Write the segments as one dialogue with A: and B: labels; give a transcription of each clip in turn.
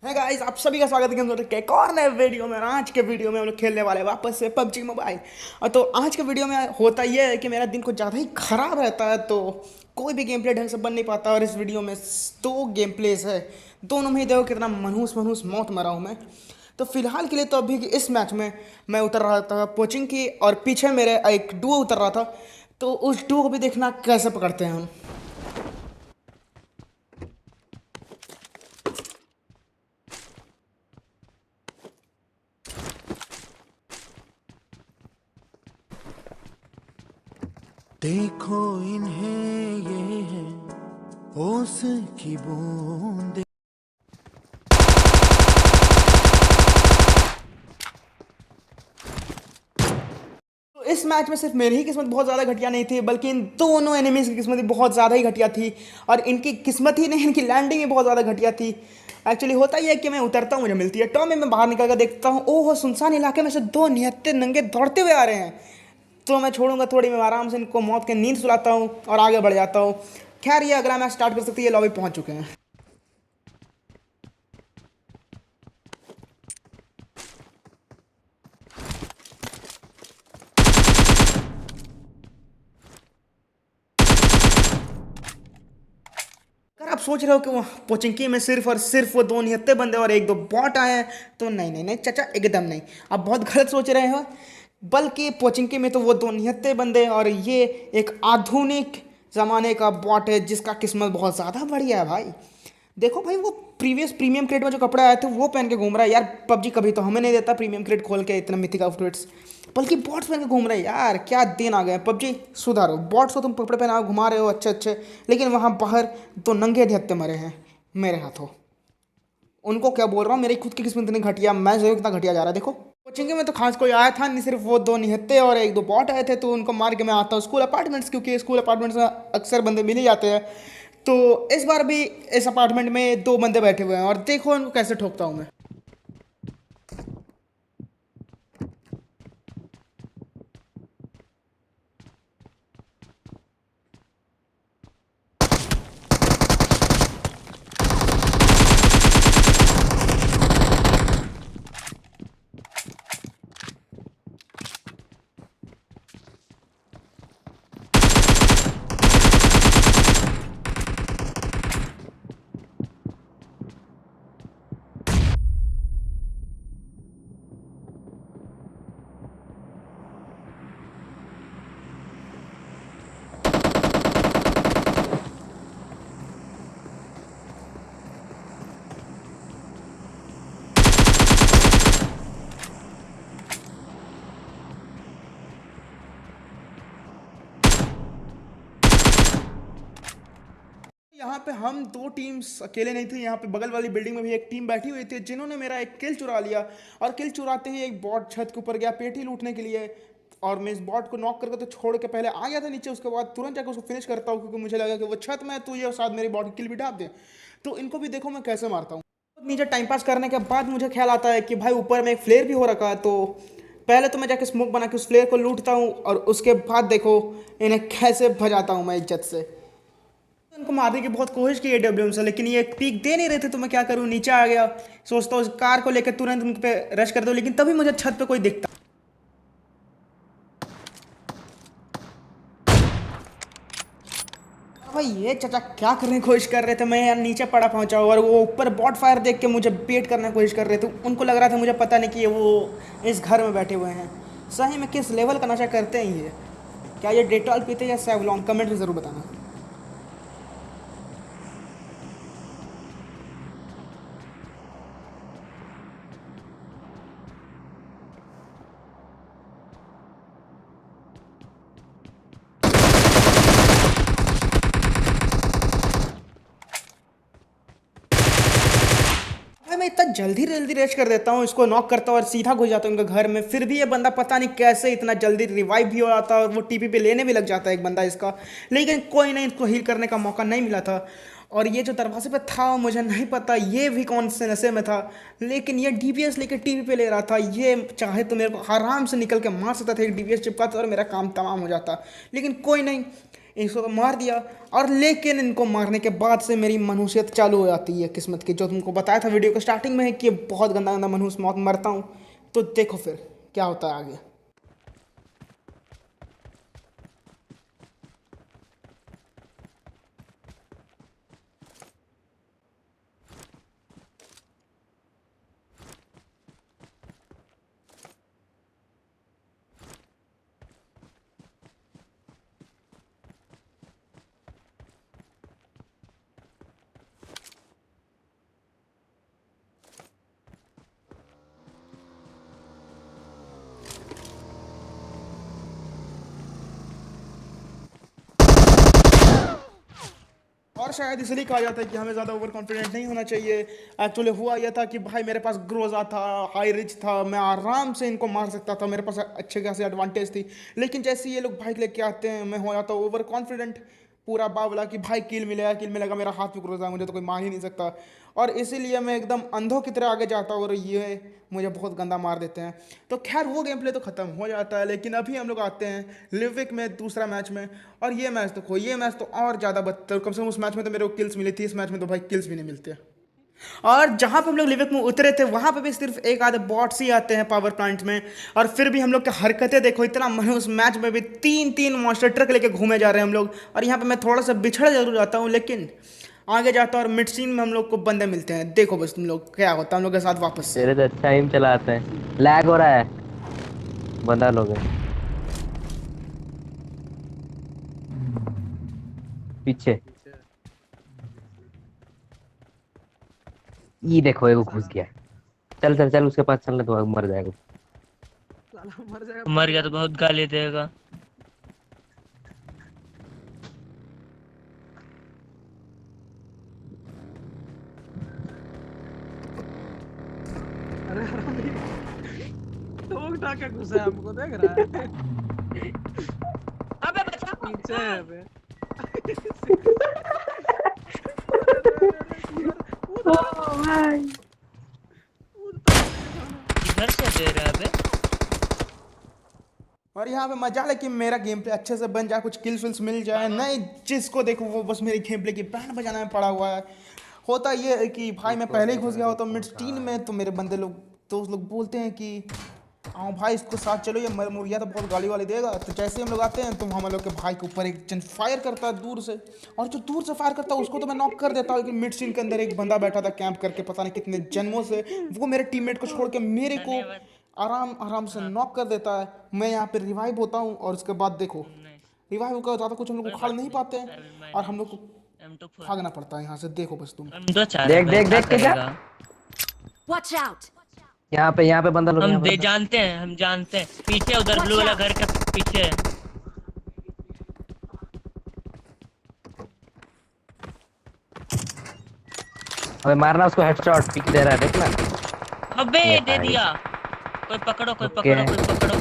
A: है गाइस, आप सभी का स्वागत है एक और नए वीडियो में। और आज के वीडियो में हम लोग खेलने वाले हैं वापस से पबजी मोबाइल। और तो आज के वीडियो में होता यह है कि मेरा दिन कुछ ज़्यादा ही खराब रहता है, तो कोई भी गेम प्ले ढंग से बन नहीं पाता। और इस वीडियो में दो गेम प्लेस है, दोनों में ही देखो कितना मनहूस मनहूस मौत मरा हूँ मैं। तो फिलहाल के लिए तो अभी इस मैच में मैं उतर रहा था कोचिंग की, और पीछे मेरे एक डुओ उतर रहा था। तो उस डुओ को भी देखना कैसे पकड़ते हैं हम।
B: देखो इन्हें, ये है ओस की बूंद।
A: तो इस मैच में सिर्फ मेरी ही किस्मत बहुत ज़्यादा घटिया नहीं थी, बल्कि इन दोनों एनिमीज की किस्मत भी बहुत ज़्यादा ही घटिया थी। और इनकी किस्मत ही नहीं, इनकी लैंडिंग भी बहुत ज़्यादा घटिया थी। एक्चुअली होता ही है कि मैं उतरता हूँ, मुझे मिलती है टॉम, मैं बाहर निकल कर देखता हूँ, ओहो सुनसान इलाके में से दो निहत्ते नंगे दौड़ते हुए आ रहे हैं। तो मैं छोड़ूंगा थोड़ी, मैं आराम से इनको मौत के नींद सुलाता हूँ और आगे बढ़ जाता हूँ। खैर, ये अगला मैच स्टार्ट कर सकती है, लॉबी पहुँच चुके हैं। अगर आप सोच रहे हो कि वो पोचिंकी में सिर्फ और सिर्फ वो दो निहत्ते बंदे और एक दो बॉट आए हैं, तो नहीं नहीं नहीं चाचा, एकदम नहीं। आप बहुत गलत सोच रहे हो। बल्कि पोचिंकी में तो वो दो निहत्ते बंदे और ये एक आधुनिक ज़माने का बॉट है जिसका किस्मत बहुत ज़्यादा बढ़िया है भाई। देखो भाई, वो प्रीवियस प्रीमियम क्रेट में जो कपड़े आए थे वो पहन के घूम रहा है यार। पबजी कभी तो हमें नहीं देता प्रीमियम क्रेट खोल के इतना मिथिक आउटफिट्स, बल्कि बॉट्स पहन के घूम रहे हैं यार। क्या दिन आ गए पबजी, सुधारो। बॉट्स को तुम कपड़े पहना घुमा रहे हो अच्छे अच्छे, लेकिन वहाँ बाहर तो नंगे धिहत्ते मरे हैं मेरे हाथों। उनको क्या बोल रहा हूँ, मेरी खुद की किस्मत इतनी घटिया, मैं जो कितना घटिया जा रहा है देखो। कोचिंग में तो खास कोई आया था नहीं, सिर्फ वो दो निहत्ते और एक दो बॉट आए थे, तो उनको मार के मैं आता हूँ स्कूल अपार्टमेंट्स, क्योंकि स्कूल अपार्टमेंट्स में अक्सर बंदे मिल ही जाते हैं। तो इस बार भी इस अपार्टमेंट में दो बंदे बैठे हुए हैं और देखो उनको कैसे ठोकता हूँ मैं। यहाँ पे हम दो टीम्स अकेले नहीं थे, यहाँ पे बगल वाली बिल्डिंग में भी एक टीम बैठी हुई थी जिन्होंने मेरा एक किल चुरा लिया। और किल चुराते ही एक बॉट छत के ऊपर गया पेटी लूटने के लिए, और मैं इस बॉट को नॉक करके तो छोड़ के पहले आ गया था नीचे, उसके बाद तुरंत जाकर उसको फिनिश करता हूँ, क्योंकि मुझे लगा कि वो छत में है तो ये शायद मेरी बॉट की किल भी डाल दे। तो इनको भी देखो मैं कैसे मारता हूँ। नीचे टाइम पास करने के बाद मुझे ख्याल आता है कि भाई ऊपर में एक फ्लेयर भी हो रखा है, तो पहले तो मैं जाके स्मोक बना के उस फ्लेयर को लूटता हूँ, और उसके बाद देखो इन्हें कैसे भजाता हूँ मैं इज्जत से। इनको मारने की बहुत कोशिश की एडब्ल्यूएम से, लेकिन ये पीक दे नहीं रहे थे, तो मैं क्या करूं, नीचे आ गया। सोचता हूँ कार को लेकर तुरंत उन पे रश कर दो, लेकिन तभी मुझे छत पे कोई दिखता। भाई ये चाचा क्या करने की कोशिश कर रहे थे, मैं यार नीचे पड़ा पहुंचा हूँ, और वो ऊपर बॉट फायर देख के मुझे बेट करने की कोशिश कर रहे थे। उनको लग रहा था मुझे पता नहीं कि ये वो इस घर में बैठे हुए हैं। सही में किस लेवल का नशा करते हैं ये। क्या ये डेटॉल पीते हैं या सेवलॉन, कमेंट में ज़रूर बताना। भाई मैं इतना जल्दी जल्दी रेस कर देता हूँ, इसको नॉक करता हूँ और सीधा घुस जाता हूँ इनके घर में। फिर भी ये बंदा पता नहीं कैसे इतना जल्दी रिवाइव भी हो जाता है, और वो टीपी पे लेने भी लग जाता है एक बंदा इसका। लेकिन कोई नहीं, इसको हील करने का मौका नहीं मिला था। और ये जो दरवाजे पे था मुझे नहीं पता ये भी कौन से नशे में था, लेकिन ये डीपीएस लेके टीवी पे ले रहा था। ये चाहे तो मेरे को आराम से निकल के मार सकता था, एक डीपीएस चिपका था और मेरा काम तमाम हो जाता। लेकिन कोई नहीं, इसको तो मार दिया। और लेकिन इनको मारने के बाद से मेरी मनुष्यत चालू हो जाती है किस्मत की, जो तुमको बताया था वीडियो के स्टार्टिंग में है कि बहुत गंदा गंदा मनुष्य मौत मरता हूँ। तो देखो फिर क्या होता है आगे। और शायद इसलिए कहा जाता है कि हमें ज़्यादा ओवर कॉन्फिडेंट नहीं होना चाहिए। एक्चुअली हुआ यह था कि भाई मेरे पास ग्रोजा था, हाई रिच था, मैं आराम से इनको मार सकता था, मेरे पास अच्छे खासी एडवांटेज थी। लेकिन जैसे ये लोग बाइक लेके आते हैं मैं हो जाता हूँ ओवर कॉन्फिडेंट, पूरा बावला कि भाई किल मिलेगा, मेरा हाथ में ग्रोजा है, मुझे तो कोई मार ही नहीं सकता। और इसीलिए मैं एकदम अंधों की तरह आगे जाता हूँ और ये मुझे बहुत गंदा मार देते हैं। तो खैर वो गेम प्ले तो ख़त्म हो जाता है, लेकिन अभी हम लोग आते हैं लिविक में दूसरा मैच में। और ये मैच देखो, ये मैच तो और ज़्यादा बदतर, कम से कम उस मैच में तो मेरे को किल्स मिली थी, इस मैच में तो भाई किल्स भी नहीं मिलते। और जहाँ पे हम लोग लिविक में उतरे थे वहाँ पे भी सिर्फ एक आधे बॉट्स ही आते हैं पावर प्लांट में। और फिर भी हम लोग की हरकतें देखो, इतना मन उस मैच में भी तीन तीन मॉन्स्टर ट्रक लेके घूमे जा रहे हैं हम लोग। और यहाँ पे मैं थोड़ा सा बिछड़ जरूर जाता हूँ, लेकिन आगे जाता हूँ और मिड सीन में हम लोग को बंदे मिलते हैं। देखो बस तुम लोग क्या होता है हम लोग के साथ वापस से।
C: तेरे तो अच्छा ही चलाते हैं। लैग हो रहा है, बंदा लोग हैं पीछे। ये देखो एगो घुस गया। चल चल चल उसके पास चलना, तो मर जाएगा।
D: मर गया तो बहुत गाली देगा।
E: अरे हरामी, ठोक ठाक के घुसा है, हमको देख रहा है।
D: अबे बचा
E: पीछे है बे। अरे रे रे रे, कूद
C: भाई
D: इधर से दे रहा है बे।
A: और यहाँ पे मजा है कि मेरा गेम प्ले अच्छे से बन जाए, कुछ किल्स विल्स मिल जाए। नहीं, जिसको देखो वो बस मेरी गेम प्ले की बैंड बजाने में पड़ा हुआ है। होता ये है कि भाई मैं पहले ही घुस गया होता मिड टीन में, तो मेरे बंदे लोग दोस्त लोग बोलते हैं कि हाँ भाई इसको साथ चलो, ये मुर्गिया तो बहुत गाली वाली देगा। तो जैसे हम लोग आते हैं तो हम लोग के भाई के ऊपर एक जन फायर करता है दूर से, और जो दूर से फायर करता है उसको तो मैं नॉक कर देता हूँ। लेकिन मिड सीन के अंदर एक बंदा बैठा था कैंप करके पता नहीं कितने जन्मों से, वो मेरे टीममेट को छोड़ के मेरे को
D: धन्यवाद।
A: आराम आराम से नॉक कर देता है। मैं यहाँ पे रिवाइव होता हूँ और उसके बाद देखो
D: नाइस।
A: रिवाइव होकर ज़्यादा कुछ हम लोग
D: कोई
A: उखाड़
D: बात
A: नहीं
D: नहीं,
A: पाते
D: I
A: हैं
D: will
A: और
D: manage।
A: हम लोग को
D: M24
A: भागना पड़ता है यहाँ से। देखो बस तुम
D: M2 चार
C: देख
D: है,
C: देख
D: क्या
C: देख के जा।
D: करेगा।
F: Watch out!
C: यहाँ पे बंदा लोग,
D: हम
C: यहाँ पे
D: दे
C: बंदा।
D: जानते हैं, हम जानते हैं पीछे उधर ब्लू वाला घर के पीछे है।
C: अबे मारना उसको, हेडशॉट पिक दे रहा है, देखना।
D: अबे
C: ये
D: दे
C: भाई।
D: दिया। कोई पकड़ो कोई
C: ओके।
D: पकड़ो कोई पकड़ो।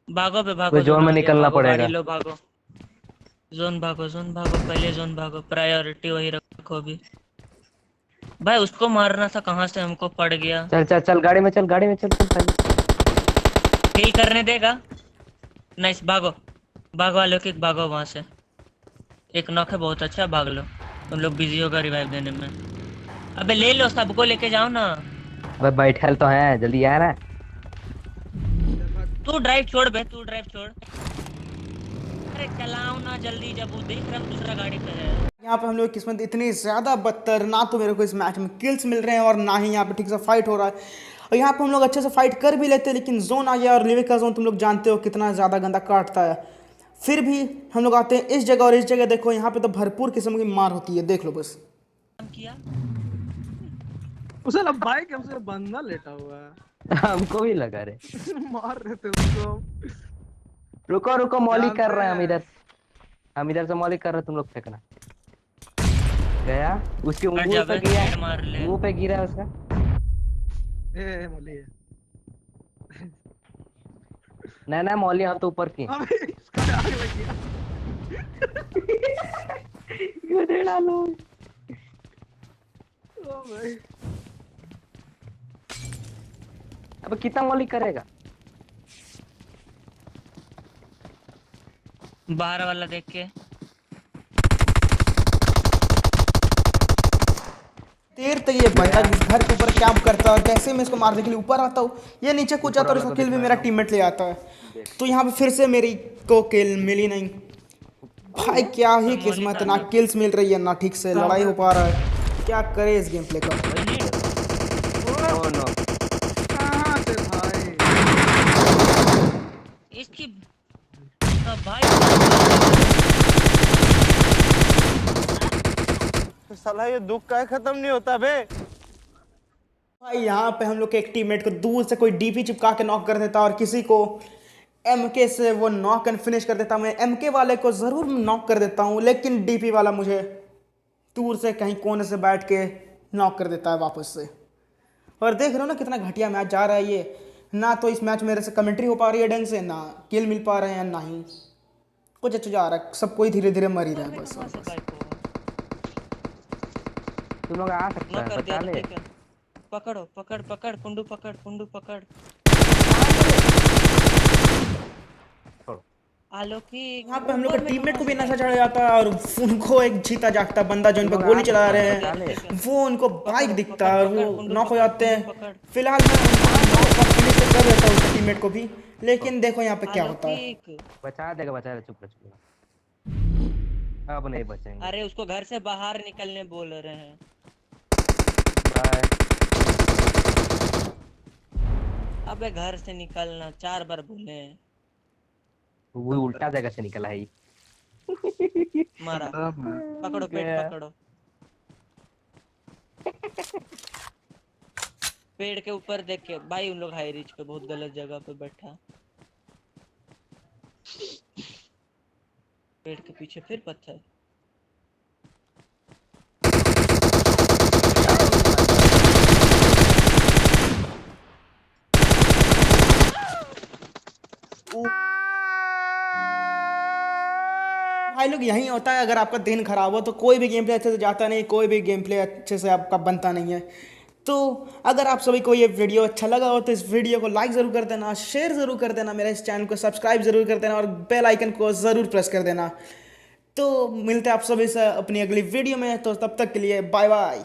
D: भागो बे भागो,
C: कोई जोन
D: जोन
C: में
D: आ गया,
C: निकलना
D: भागो गाड़ी
C: पड़ेगा।
D: लो भागो। जोन भागो पहले जोन भागो, प्रायोरिटी वही रखो अभी। भाई उसको मारना था, कहाँ से हमको पड़ गया।
C: चल चल चल, गाड़ी में चल, गाड़ी में चल चल पहले।
D: किल करने देगा। नाइस, भागो भागो आलोक, एक भागो वहां से। एक नॉक है, बहुत अच्छा, भाग लो। तुम लोग बिजी होगा रिवाइव देने में। अबे ले लो, सबको लेके जाओ ना।
C: अबे बैठल तो है, जल्दी आ रहा है।
D: तू ड्राइव छोड़ बे, तू ड्राइव छोड़। अरे चलाओ ना जल्दी, जब वो देख रहा है दूसरा गाड़ी पे है।
A: यहाँ पे हम लोग की किस्मत इतनी ज़्यादा बदतर, ना तो मेरे को इस मैच में किल्स मिल रहे हैं और ना ही यहाँ पे ठीक से फाइट हो रहा है। और यहाँ पे हम लोग अच्छे से फाइट कर भी लेते हैं, लेकिन जोन आ गया और लिविक का जोन तुम लोग जानते हो कितना ज़्यादा गंदा काटता है। फिर भी हम लोग आते हैं इस जगह, और इस जगह देखो यहाँ पे तो भरपूर किस्म की मार होती है, देख लो बस।
D: काम किया।
E: उसे लग बाइक हमसे बंदा लेटा हुआ है।
C: हमको भी लगा रे।
E: मार रहे थे उसको।
C: रुको रुको, मौली कर रहे हैं हम
E: जानते
C: इधर। हम इधर से मौली कर रहे हैं, तुम लोग फेंकना। गया उसके
D: हट
C: मुंह
D: जा
C: पे
D: बे,
C: गया,
D: हेड मार ले।
C: मुंह पे गिरा उसका।
E: ए मौली।
C: नहीं नहीं, मौली हम तो ऊपर की।
E: अबे इसका आग लग गया।
C: ये डालो।
E: ओ भाई,
C: अब कितना मौली करेगा।
D: बाहर वाला देख के।
A: देर तक ये बंदा इस घर के ऊपर कैंप करता है, कैसे मैं इसको मारने के लिए ऊपर आता हूँ, ये नीचे कूद जाता है और इसको किल भी मेरा टीममेट ले आता है। तो यहाँ पे फिर से मेरी को किल मिली नहीं। भाई क्या ही किस्मत, ना किल्स मिल रही है ना ठीक से लड़ाई हो पा रहा है। क्या करे इस गेम प्ले का।
C: Oh no.
E: कहाँ से भाई?
D: इसकी भाई
G: साला ये दुख का खत्म नहीं होता बे।
A: भाई यहाँ पे हम लोग के एक टीममेट को दूर से कोई डीपी चिपका के नॉक कर देता और किसी को एमके से वो नॉक एंड फिनिश कर देता। मैं एमके वाले को ज़रूर नॉक कर देता हूँ, लेकिन डीपी वाला मुझे दूर से कहीं कोने से बैठ के नॉक कर देता है वापस से। और देख रहे हो ना कितना घटिया मैच जा रहा है ये। ना तो इस मैच मेरे से कमेंट्री हो पा रही है ढंग से, ना किल मिल पा रहे हैं, ना ही कुछ अच्छा जा रहा है। सब कोई धीरे धीरे मर ही रहा है बस।
C: तुम लोग आ सकते
D: न
C: हैं,
D: कर
C: बचा
D: दिया
C: ले।
D: ठीक है। पकड़ो पकड़ पकड़ कुंडू पकड़ कुंडू पकड़। आलोकी
A: यहाँ पे हम लोग के टीममेट को भी नशा चढ़ा जाता है और उनको एक जीता जागता बंदा जो इन पर गोली चला रहे हैं वो उनको बाइक दिखता है और वो नॉक हो जाते हैं। फिलहाल मैं फिनिश कर देता हूँ उसके टीममेट को भी, लेकिन देखो यहाँ पे क्या होता है।
C: बचा देगा, बचा दे, चुप रह, चुप रह। अब नहीं बचेंगे।
D: अरे उसको घर से बाहर निकलने बोल रहे हैं।
C: बाय।
D: अबे घर से निकलना 4 बार बोले हैं।
C: वो उल्टा जगह से निकला है।
D: मारा। पकड़ो पेट पकड़ो। पेड़ के ऊपर देख के भाई, उन लोग हाई रिच पे बहुत गलत जगह पे बैठा। पेड़ के पीछे फिर पत्थर।
A: भाई लोग यही होता है, अगर आपका दिन खराब हो तो कोई भी गेम प्ले अच्छे से जाता नहीं, कोई भी गेम प्ले अच्छे से आपका बनता नहीं है। तो अगर आप सभी को ये वीडियो अच्छा लगा हो तो इस वीडियो को लाइक ज़रूर कर देना, शेयर ज़रूर कर देना, मेरे इस चैनल को सब्सक्राइब ज़रूर कर देना और बेल आइकन को ज़रूर प्रेस कर देना। तो मिलते हैं आप सभी से अपनी अगली वीडियो में, तो तब तक के लिए बाय बाय।